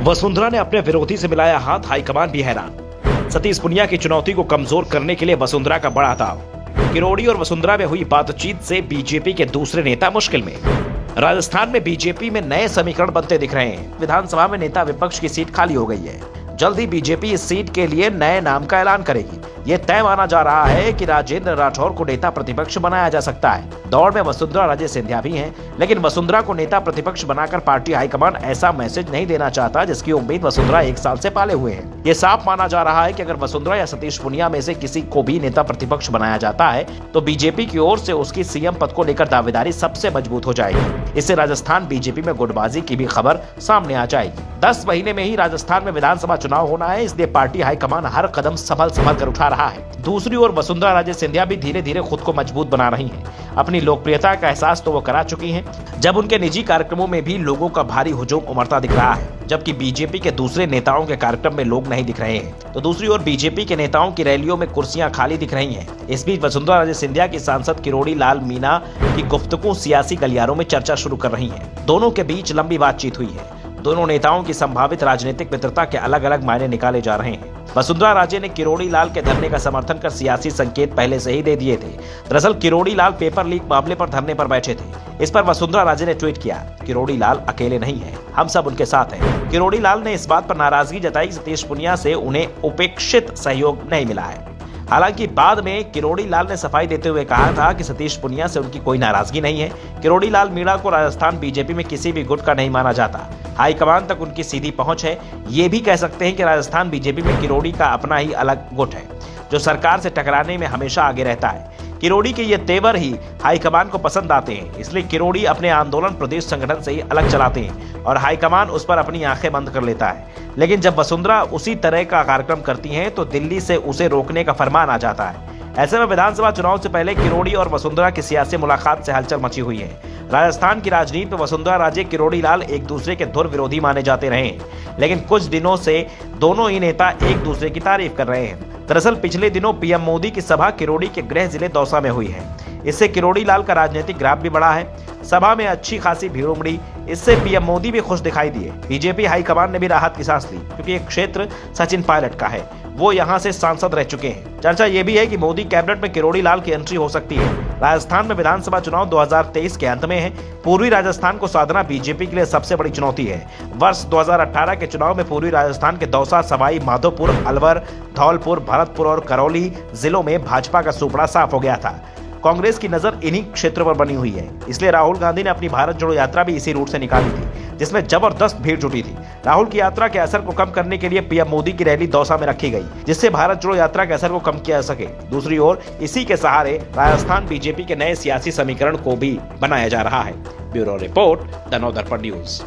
वसुंधरा ने अपने विरोधी से मिलाया हाथ, हाईकमान भी हैरान। सतीश पूनिया की चुनौती को कमजोर करने के लिए वसुंधरा का बड़ा दाव। किरोड़ी और वसुंधरा में हुई बातचीत से बीजेपी के दूसरे नेता मुश्किल में। राजस्थान में बीजेपी में नए समीकरण बनते दिख रहे हैं। विधानसभा में नेता विपक्ष की सीट खाली हो गई है। जल्द ही बीजेपी इस सीट के लिए नए नाम का ऐलान करेगी। ये तय माना जा रहा है कि राजेंद्र राठौर को नेता प्रतिपक्ष बनाया जा सकता है। दौड़ में वसुंधरा राजे सिंधिया भी हैं, लेकिन वसुंधरा को नेता प्रतिपक्ष बनाकर पार्टी हाईकमान ऐसा मैसेज नहीं देना चाहता जिसकी उम्मीद वसुंधरा 1 साल से पाले हुए है। ये साफ माना जा रहा है कि अगर वसुंधरा या सतीश पूनिया में से किसी को भी नेता प्रतिपक्ष बनाया जाता है तो बीजेपी की ओर से उसकी सीएम पद को लेकर दावेदारी सबसे मजबूत हो जाएगी। इससे राजस्थान बीजेपी में गुटबाजी की भी खबर सामने आ जाएगी। 10 महीने में ही राजस्थान में विधानसभा चुनाव होना है, इसलिए पार्टी हाईकमान हर कदम संभल कर उठा रहा है। दूसरी ओर वसुंधरा राजे सिंधिया भी धीरे धीरे खुद को मजबूत बना रही हैं। अपनी लोकप्रियता का एहसास तो वो करा चुकी हैं, जब उनके निजी कार्यक्रमों में भी लोगों का भारी हुजूम उमड़ता दिख रहा है, जबकि बीजेपी के दूसरे नेताओं के कार्यक्रम में लोग नहीं दिख रहे हैं। तो दूसरी ओर बीजेपी के नेताओं की रैलियों में कुर्सियां खाली दिख रही हैं। इस बीच वसुंधरा राजे सिंधिया की सांसद किरोड़ी लाल मीणा की गुफ्तगू सियासी गलियारों में चर्चा शुरू कर रही है। दोनों के बीच लंबी बातचीत हुई है। दोनों नेताओं की संभावित राजनीतिक मित्रता के अलग अलग मायने निकाले जा रहे हैं। वसुंधरा राजे ने किरोड़ी लाल के धरने का समर्थन कर सियासी संकेत पहले से ही दे दिए थे। दरअसल किरोड़ी लाल पेपर लीक मामले पर धरने पर बैठे थे। इस पर वसुंधरा राजे ने ट्वीट किया, किरोड़ी लाल अकेले नहीं है, हम सब उनके साथ हैं। किरोड़ी लाल ने इस बात पर नाराजगी जताई कि सतीश पूनिया से उन्हें उपेक्षित सहयोग नहीं मिला है। हालांकि बाद में किरोड़ी लाल ने सफाई देते हुए कहा था कि सतीश पूनिया से उनकी कोई नाराजगी नहीं है। किरोड़ी लाल मीणा को राजस्थान बीजेपी में किसी भी गुट का नहीं माना जाता। हाईकमान तक उनकी सीधी पहुंच है। ये भी कह सकते हैं कि राजस्थान बीजेपी में किरोड़ी का अपना ही अलग गुट है, जो सरकार से टकराने में हमेशा आगे रहता है। किरोड़ी के ये तेवर ही हाईकमान को पसंद आते हैं, इसलिए किरोड़ी अपने आंदोलन प्रदेश संगठन से ही अलग चलाते हैं और हाईकमान उस पर अपनी आंखें बंद कर लेता है। लेकिन जब वसुंधरा उसी तरह का कार्यक्रम करती हैं तो दिल्ली से उसे रोकने का फरमान आ जाता है। ऐसे में विधानसभा चुनाव से पहले किरोड़ी और वसुंधरा की सियासी मुलाकात से हलचल मची हुई है। राजस्थान की राजनीति में वसुंधरा राजे, किरोड़ी लाल एक दूसरे के धुर विरोधी माने जाते रहे हैं, लेकिन कुछ दिनों से दोनों ही नेता एक दूसरे की तारीफ कर रहे हैं। दरअसल पिछले दिनों पीएम मोदी की सभा किरोड़ी के गृह जिले दौसा में हुई है। इससे किरोड़ी लाल का राजनीतिक ग्राफ भी बढ़ा है। सभा में अच्छी खासी भीड़ उमड़ी। इससे पीएम मोदी भी खुश दिखाई दिए। बीजेपी हाईकमान ने भी राहत की सांस ली, क्योंकि एक क्षेत्र सचिन पायलट का है, वो यहां से सांसद रह चुके हैं। चर्चा ये भी है कि मोदी कैबिनेट में किरोड़ी लाल की एंट्री हो सकती है। राजस्थान में विधानसभा चुनाव 2023 के अंत में है। पूर्वी राजस्थान को साधना बीजेपी के लिए सबसे बड़ी चुनौती है। वर्ष 2018 के चुनाव में पूर्वी राजस्थान के दौसा, सवाई माधोपुर, अलवर, धौलपुर, भरतपुर और करौली जिलों में भाजपा का सुपड़ा साफ हो गया था। कांग्रेस की नजर इन्हीं क्षेत्रों पर बनी हुई है। इसलिए राहुल गांधी ने अपनी भारत जोड़ो यात्रा भी इसी रूट से निकाली थी, जिसमें जबरदस्त भीड़ जुटी थी। राहुल की यात्रा के असर को कम करने के लिए पीएम मोदी की रैली दौसा में रखी गई, जिससे भारत जोड़ो यात्रा के असर को कम किया जा सके। दूसरी ओर इसी के सहारे राजस्थान बीजेपी के नए सियासी समीकरण को भी बनाया जा रहा है। Bureau report, the Navdarpan news.